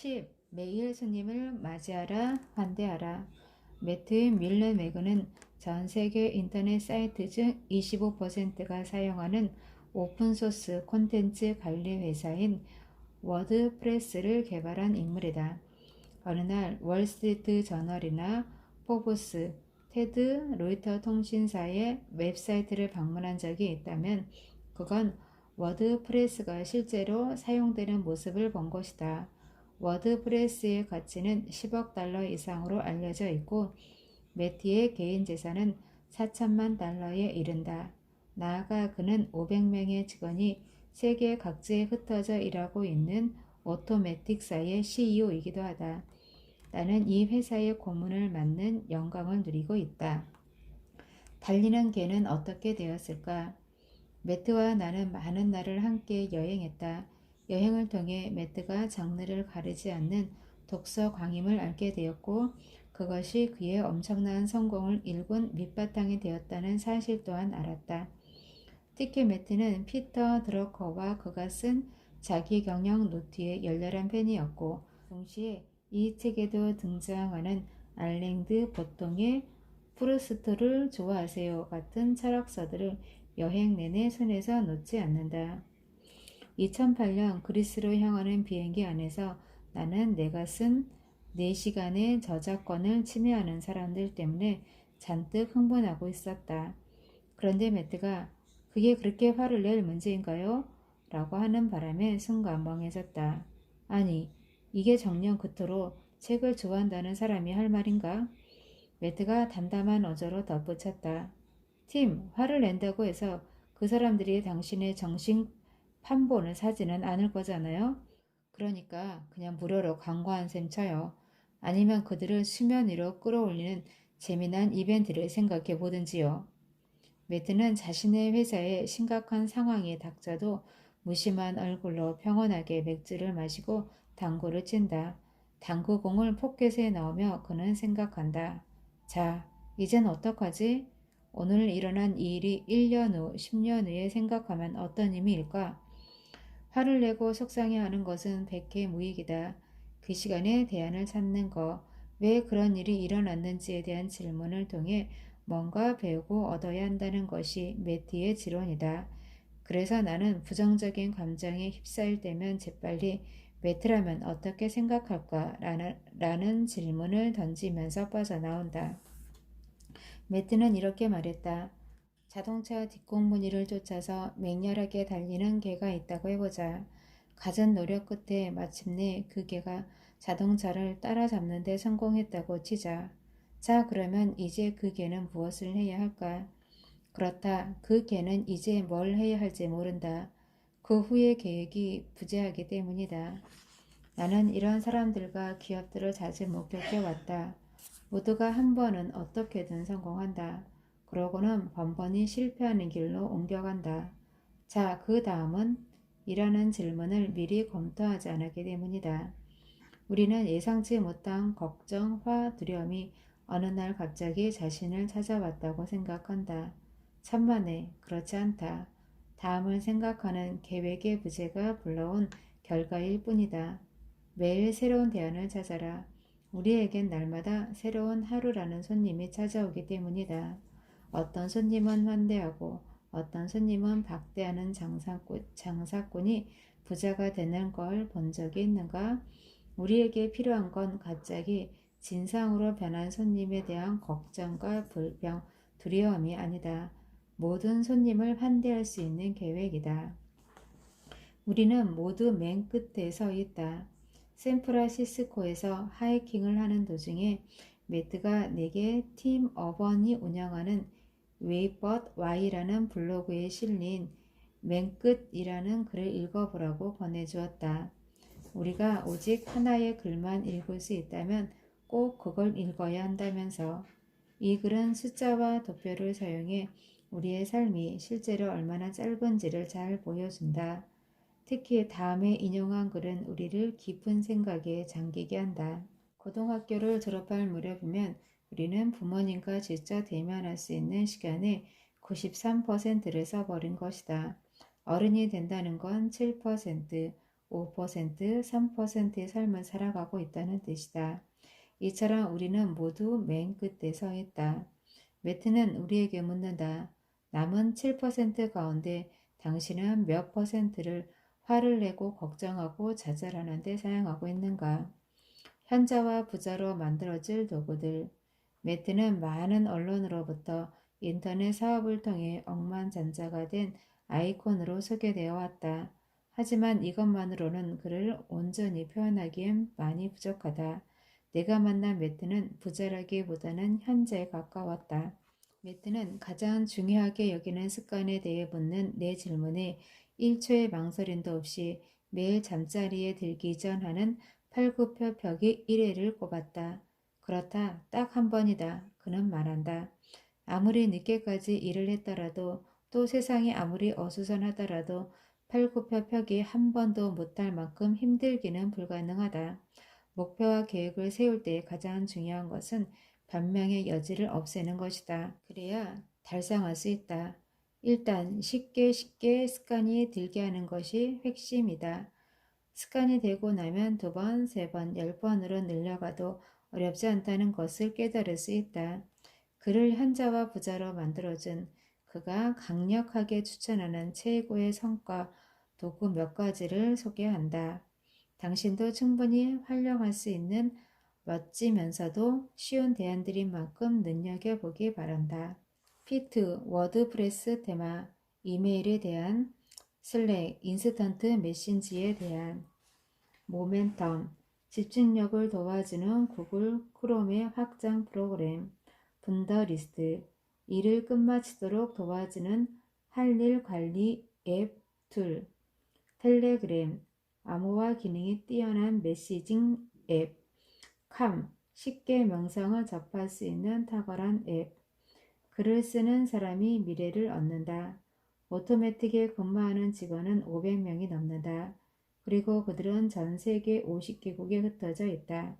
10. 매일 손님을 맞이하라, 환대하라. 매트 밀러매그는 전 세계 인터넷 사이트 중 25%가 사용하는 오픈소스 콘텐츠 관리 회사인 워드프레스를 개발한 인물이다. 어느 날 월스트리트 저널이나 포브스, 테드, 로이터 통신사의 웹사이트를 방문한 적이 있다면 그건 워드프레스가 실제로 사용되는 모습을 본 것이다. 워드프레스의 가치는 10억 달러 이상으로 알려져 있고 매티의 개인 재산은 4천만 달러에 이른다. 나아가 그는 500명의 직원이 세계 각지에 흩어져 일하고 있는 오토매틱사의 CEO이기도 하다. 나는 이 회사의 고문을 맡는 영광을 누리고 있다. 달리는 개는 어떻게 되었을까? 매트와 나는 많은 날을 함께 여행했다. 여행을 통해 매트가 장르를 가리지 않는 독서 광임을 알게 되었고 그것이 그의 엄청난 성공을 일군 밑바탕이 되었다는 사실 또한 알았다. 특히 매트는 피터 드러커와 그가 쓴 자기 경영 노트의 열렬한 팬이었고 동시에 이 책에도 등장하는 알랭드 보통의 프루스트를 좋아하세요 같은 철학서들을 여행 내내 손에서 놓지 않는다. 2008년 그리스로 향하는 비행기 안에서 나는 내가 쓴 4시간의 저작권을 침해하는 사람들 때문에 잔뜩 흥분하고 있었다. 그런데 매트가 그게 그렇게 화를 낼 문제인가요? 라고 하는 바람에 순간 멍해졌다. 아니, 이게 정녕 그토록 책을 좋아한다는 사람이 할 말인가? 매트가 담담한 어조로 덧붙였다. 팀, 화를 낸다고 해서 그 사람들이 당신의 정신 판본을 사지는 않을 거잖아요? 그러니까 그냥 무료로 광고한 셈 쳐요. 아니면 그들을 수면 위로 끌어올리는 재미난 이벤트를 생각해 보든지요. 매트는 자신의 회사에 심각한 상황이 닥쳐도 무심한 얼굴로 평온하게 맥주를 마시고 당구를 친다. 당구공을 포켓에 넣으며 그는 생각한다. 자, 이젠 어떡하지? 오늘 일어난 이 일이 1년 후, 10년 후에 생각하면 어떤 의미일까? 화를 내고 속상해하는 것은 백해무익이다. 그 시간에 대안을 찾는 것, 왜 그런 일이 일어났는지에 대한 질문을 통해 뭔가 배우고 얻어야 한다는 것이 매티의 지론이다. 그래서 나는 부정적인 감정에 휩싸일 때면 재빨리 매트라면 어떻게 생각할까? 라는 질문을 던지면서 빠져나온다. 매트는 이렇게 말했다. 자동차 뒷공무니를 쫓아서 맹렬하게 달리는 개가 있다고 해보자. 갖은 노력 끝에 마침내 그 개가 자동차를 따라잡는 데 성공했다고 치자. 자, 그러면 이제 그 개는 무엇을 해야 할까? 그렇다. 그 개는 이제 뭘 해야 할지 모른다. 그 후의 계획이 부재하기 때문이다. 나는 이런 사람들과 기업들을 자주 목격해 왔다. 모두가 한 번은 어떻게든 성공한다. 그러고는 번번이 실패하는 길로 옮겨간다. 자, 그 다음은? 이라는 질문을 미리 검토하지 않았기 때문이다. 우리는 예상치 못한 걱정, 화, 두려움이 어느 날 갑자기 자신을 찾아왔다고 생각한다. 천만에 그렇지 않다. 다음을 생각하는 계획의 부재가 불러온 결과일 뿐이다. 매일 새로운 대안을 찾아라. 우리에겐 날마다 새로운 하루라는 손님이 찾아오기 때문이다. 어떤 손님은 환대하고 어떤 손님은 박대하는 장사꾼이 부자가 되는 걸 본 적이 있는가? 우리에게 필요한 건 갑자기 진상으로 변한 손님에 대한 걱정과 불평, 두려움이 아니다. 모든 손님을 환대할 수 있는 계획이다. 우리는 모두 맨 끝에 서 있다. 샌프란시스코에서 하이킹을 하는 도중에 매트가 내게 팀 어번이 운영하는 웨이벗 Y라는 블로그에 실린 맨 끝이라는 글을 읽어보라고 권해주었다. 우리가 오직 하나의 글만 읽을 수 있다면 꼭 그걸 읽어야 한다면서. 이 글은 숫자와 도표를 사용해 우리의 삶이 실제로 얼마나 짧은지를 잘 보여준다. 특히 다음에 인용한 글은 우리를 깊은 생각에 잠기게 한다. 고등학교를 졸업할 무렵이면 우리는 부모님과 직접 대면할 수 있는 시간의 93%를 써버린 것이다. 어른이 된다는 건 7%, 5%, 3%의 삶을 살아가고 있다는 뜻이다. 이처럼 우리는 모두 맨 끝에 서 있다. 매트는 우리에게 묻는다. 남은 7% 가운데 당신은 몇 퍼센트를 화를 내고 걱정하고 좌절하는 데 사용하고 있는가? 현자와 부자로 만들어질 도구들. 매트는 많은 언론으로부터 인터넷 사업을 통해 억만장자가 된 아이콘으로 소개되어 왔다. 하지만 이것만으로는 그를 온전히 표현하기엔 많이 부족하다. 내가 만난 매트는 부자라기보다는 현자에 가까웠다. 매트는 가장 중요하게 여기는 습관에 대해 묻는 내 질문에 1초의 망설임도 없이 매일 잠자리에 들기 전 하는 팔굽혀 펴기 1회를 꼽았다. 그렇다. 딱 한 번이다. 그는 말한다. 아무리 늦게까지 일을 했더라도 또 세상이 아무리 어수선하더라도 팔굽혀 펴기 한 번도 못할 만큼 힘들기는 불가능하다. 목표와 계획을 세울 때 가장 중요한 것은 변명의 여지를 없애는 것이다. 그래야 달성할 수 있다. 일단 쉽게 습관이 들게 하는 것이 핵심이다. 습관이 되고 나면 2번, 3번, 10번으로 늘려가도 어렵지 않다는 것을 깨달을 수 있다. 그를 현자와 부자로 만들어준 그가 강력하게 추천하는 최고의 성과 도구 몇 가지를 소개한다. 당신도 충분히 활용할 수 있는 멋지면서도 쉬운 대안들인 만큼 눈여겨보기 바란다. 피트, 워드프레스 테마, 이메일에 대한, 슬랙, 인스턴트 메신지에 대한, 모멘텀, 집중력을 도와주는 구글 크롬의 확장 프로그램, 분더리스트, 일을 끝마치도록 도와주는 할 일 관리 앱 툴, 텔레그램, 암호화 기능이 뛰어난 메시징 앱, 캄, 쉽게 명상을 접할 수 있는 탁월한 앱, 글을 쓰는 사람이 미래를 얻는다. 오토매틱에 근무하는 직원은 500명이 넘는다. 그리고 그들은 전 세계 50개국에 흩어져 있다.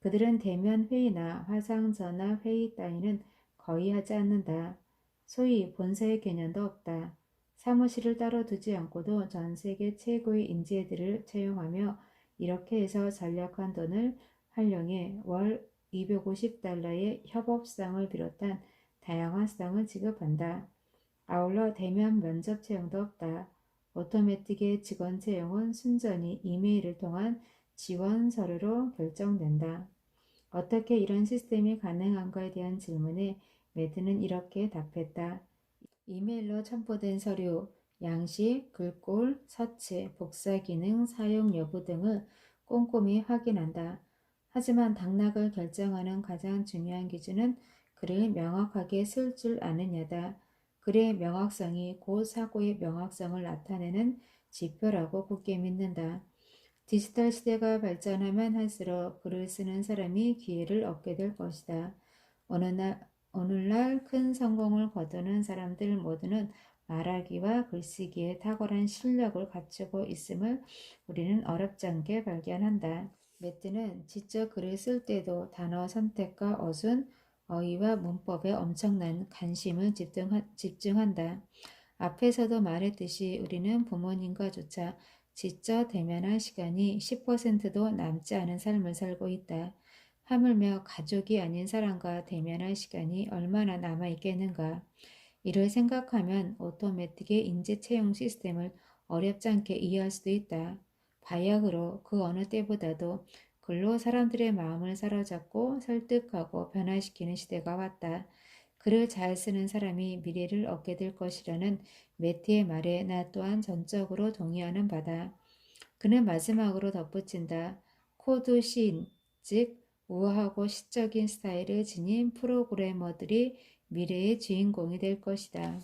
그들은 대면 회의나 화상 전화 회의 따위는 거의 하지 않는다. 소위 본사의 개념도 없다. 사무실을 따로 두지 않고도 전 세계 최고의 인재들을 채용하며 이렇게 해서 전략한 돈을 활용해 월 $250의 협업상을 비롯한 다양한 수당을 지급한다. 아울러 대면 면접 채용도 없다. 오토매틱의 직원 채용은 순전히 이메일을 통한 지원 서류로 결정된다. 어떻게 이런 시스템이 가능한가에 대한 질문에 매드는 이렇게 답했다. 이메일로 첨부된 서류, 양식, 글꼴, 서체, 복사 기능, 사용 여부 등을 꼼꼼히 확인한다. 하지만 당락을 결정하는 가장 중요한 기준은 글을 명확하게 쓸 줄 아느냐다. 글의 명확성이 곧 사고의 명확성을 나타내는 지표라고 굳게 믿는다. 디지털 시대가 발전하면 할수록 글을 쓰는 사람이 기회를 얻게 될 것이다. 오늘날 큰 성공을 거두는 사람들 모두는 말하기와 글쓰기에 탁월한 실력을 갖추고 있음을 우리는 어렵지 않게 발견한다. 매트는 직접 글을 쓸 때도 단어 선택과 어순, 어휘와 문법에 엄청난 관심을 집중한다. 앞에서도 말했듯이 우리는 부모님과조차 직접 대면할 시간이 10%도 남지 않은 삶을 살고 있다. 하물며 가족이 아닌 사람과 대면할 시간이 얼마나 남아있겠는가. 이를 생각하면 오토매틱의 인재 채용 시스템을 어렵지 않게 이해할 수도 있다. 바야흐로 그 어느 때보다도 글로 사람들의 마음을 사로잡고 설득하고 변화시키는 시대가 왔다. 글을 잘 쓰는 사람이 미래를 얻게 될 것이라는 매트의 말에 나 또한 전적으로 동의하는 바다. 그는 마지막으로 덧붙인다. 코드 시인, 즉 우아하고 시적인 스타일을 지닌 프로그래머들이 미래의 주인공이 될 것이다.